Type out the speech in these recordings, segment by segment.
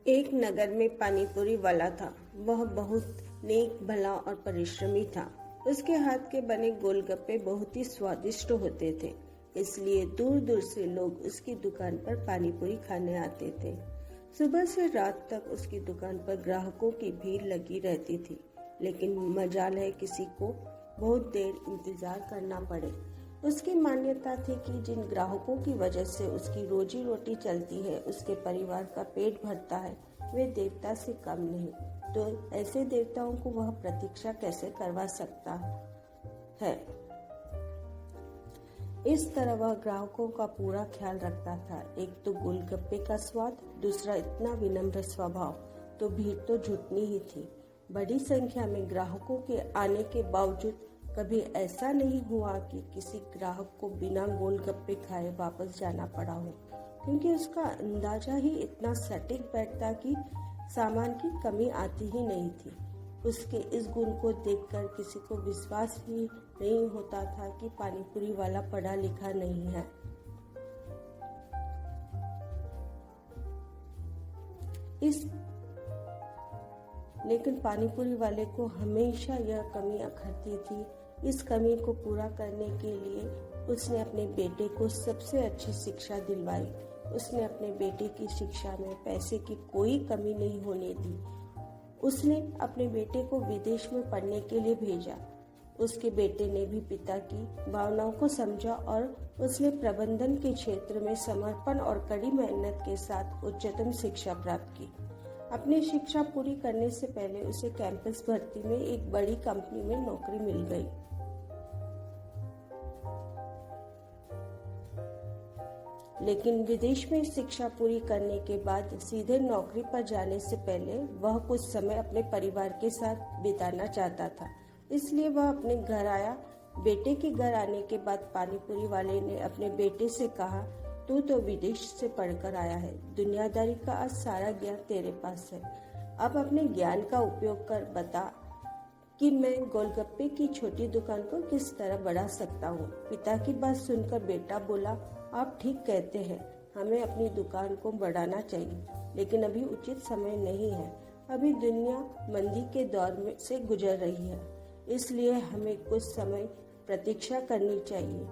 एक नगर में पानीपुरी वाला था। वह बहुत नेक, भला और परिश्रमी था। उसके हाथ के बने गोलगप्पे बहुत ही स्वादिष्ट होते थे, इसलिए दूर दूर से लोग उसकी दुकान पर पानीपुरी खाने आते थे। सुबह से रात तक उसकी दुकान पर ग्राहकों की भीड़ लगी रहती थी, लेकिन मजाल है किसी को बहुत देर इंतजार करना पड़े। उसकी मान्यता थी कि जिन ग्राहकों की वजह से उसकी रोजी रोटी चलती है, उसके परिवार का पेट भरता है, वे देवता से कम नहीं। तो ऐसे देवताओं को वह प्रतीक्षा कैसे करवा सकता है। इस तरह वह ग्राहकों का पूरा ख्याल रखता था। एक तो गोलगप्पे का स्वाद, दूसरा इतना विनम्र स्वभाव, तो भीड़ तो जुटनी ही थी। बड़ी संख्या में ग्राहकों के आने के बावजूद कभी ऐसा नहीं हुआ कि किसी ग्राहक को बिना गोलगप्पे खाए वापस जाना पड़ा हो, क्योंकि उसका अंदाजा ही इतना सटीक बैठता कि सामान की कमी आती ही नहीं थी। उसके इस गुण को देखकर किसी को विश्वास ही नहीं होता था कि पानीपुरी वाला पढ़ा लिखा नहीं है। लेकिन पानीपुरी वाले को हमेशा यह कमी अखरती थी। इस कमी को पूरा करने के लिए उसने अपने बेटे को सबसे अच्छी शिक्षा दिलवाई। उसने अपने बेटे की शिक्षा में पैसे की कोई कमी नहीं होने दी। उसने अपने बेटे को विदेश में पढ़ने के लिए भेजा। उसके बेटे ने भी पिता की भावनाओं को समझा और उसने प्रबंधन के क्षेत्र में समर्पण और कड़ी मेहनत के साथ उच्चतम शिक्षा प्राप्त की। अपनी शिक्षा पूरी करने से पहले उसे कैंपस भर्ती में एक बड़ी कंपनी में नौकरी मिल गई। लेकिन विदेश में शिक्षा पूरी करने के बाद सीधे नौकरी पर जाने से पहले वह कुछ समय अपने परिवार के साथ बिताना चाहता था। इसलिए वह अपने घर आया। बेटे के घर आने के बाद पानीपुरी वाले ने अपने बेटे से कहा, तू तो विदेश से पढ़कर आया है, दुनियादारी का आज सारा ज्ञान तेरे पास है। अब अपने ज्ञान का उपयोग कर बता कि मैं गोलगप्पे की छोटी दुकान को किस तरह बढ़ा सकता हूँ। पिता की बात सुनकर बेटा बोला, आप ठीक कहते हैं, हमें अपनी दुकान को बढ़ाना चाहिए, लेकिन अभी उचित समय नहीं है। अभी दुनिया मंदी के दौर में से गुजर रही है, इसलिए हमें कुछ समय प्रतीक्षा करनी चाहिए।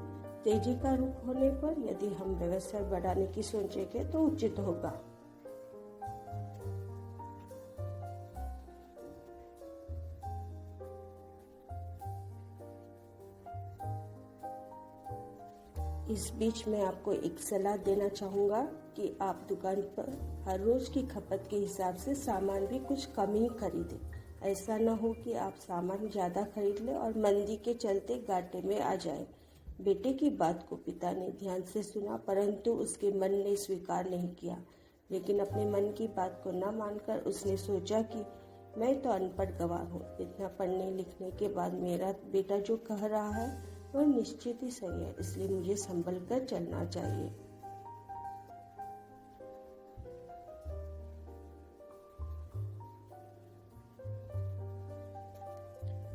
तेजी का रुख होने पर यदि हम व्यवसाय बढ़ाने की सोचेंगे तो उचित होगा। इस बीच मैं आपको एक सलाह देना चाहूँगा कि आप दुकान पर हर रोज की खपत के हिसाब से सामान भी कुछ कम ही खरीदें। ऐसा न हो कि आप सामान ज़्यादा खरीद लें और मंदी के चलते घाटे में आ जाए। बेटे की बात को पिता ने ध्यान से सुना, परंतु उसके मन ने स्वीकार नहीं किया। लेकिन अपने मन की बात को न मानकर उसने सोचा कि मैं तो अनपढ़ गवार हूँ, इतना पढ़ने लिखने के बाद मेरा बेटा जो कह रहा है वह निश्चित ही सही है, इसलिए मुझे संभल कर चलना चाहिए।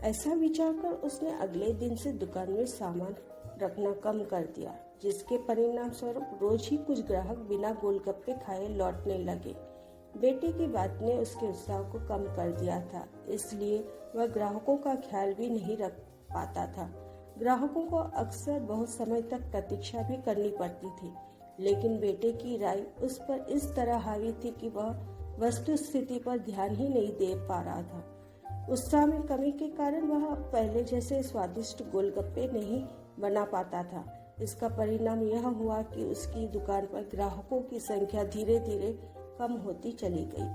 ऐसा विचार कर उसने अगले दिन से दुकान में सामान रखना कम कर दिया, जिसके परिणाम स्वरूप रोज ही कुछ ग्राहक बिना गोलगप्पे खाए लौटने लगे। बेटे की बात ने उसके उत्साह को कम कर दिया था, इसलिए वह ग्राहकों का ख्याल भी नहीं रख पाता था। ग्राहकों को अक्सर बहुत समय तक प्रतीक्षा भी करनी पड़ती थी, लेकिन बेटे की राय उस पर इस तरह हावी थी कि वह वस्तु स्थिति पर ध्यान ही नहीं दे पा रहा था। उत्साह में कमी के कारण वह पहले जैसे स्वादिष्ट गोलगप्पे नहीं बना पाता था। इसका परिणाम यह हुआ कि उसकी दुकान पर ग्राहकों की संख्या धीरे धीरे कम होती चली गई।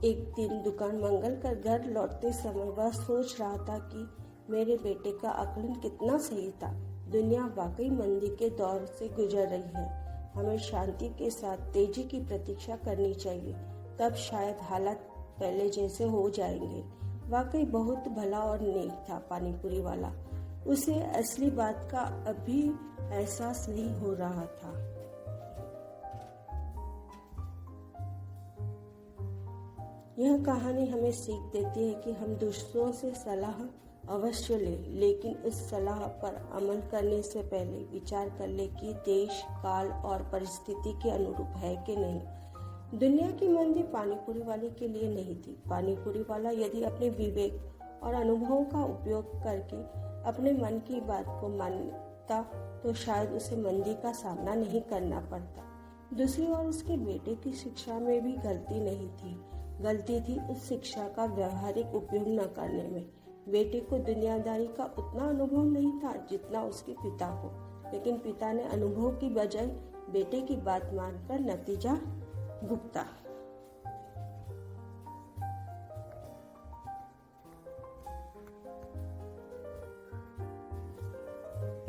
एक दिन दुकान मंगल कर घर लौटते समय वह सोच रहा था कि मेरे बेटे का आकलन कितना सही था। दुनिया वाकई मंदी के दौर से गुजर रही है। हमें शांति के साथ तेजी की प्रतीक्षा करनी चाहिए, तब शायद हालात पहले जैसे हो जाएंगे। वाकई बहुत भला और नेक था पानीपुरी वाला। उसे असली बात का अभी एहसास नहीं हो रहा था। यह कहानी हमें सीख देती है कि हम दूसरों से सलाह अवश्य लें, लेकिन उस सलाह पर अमल करने से पहले विचार कर ले कि देश, काल और परिस्थिति के अनुरूप है कि नहीं। दुनिया की मंदी पानीपुरी वाले के लिए नहीं थी। पानीपुरी वाला यदि अपने विवेक और अनुभवों का उपयोग करके अपने मन की बात को मानता तो शायद उसे मंदी का सामना नहीं करना पड़ता। दूसरी ओर उसके बेटे की शिक्षा में भी गलती नहीं थी। गलती थी उस शिक्षा का व्यवहारिक उपयोग न करने में। बेटे को दुनियादारी का उतना अनुभव नहीं था जितना उसके पिता को, लेकिन पिता ने अनुभव की बजाय बेटे की बात मानकर नतीजा भुगता।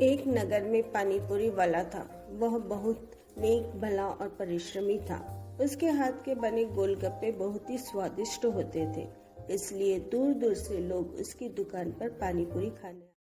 एक नगर में पानीपुरी वाला था। वह बहुत नेक, भला और परिश्रमी था। उसके हाथ के बने गोलगप्पे बहुत ही स्वादिष्ट होते थे, इसलिए दूर दूर से लोग उसकी दुकान पर पानीपुरी खाने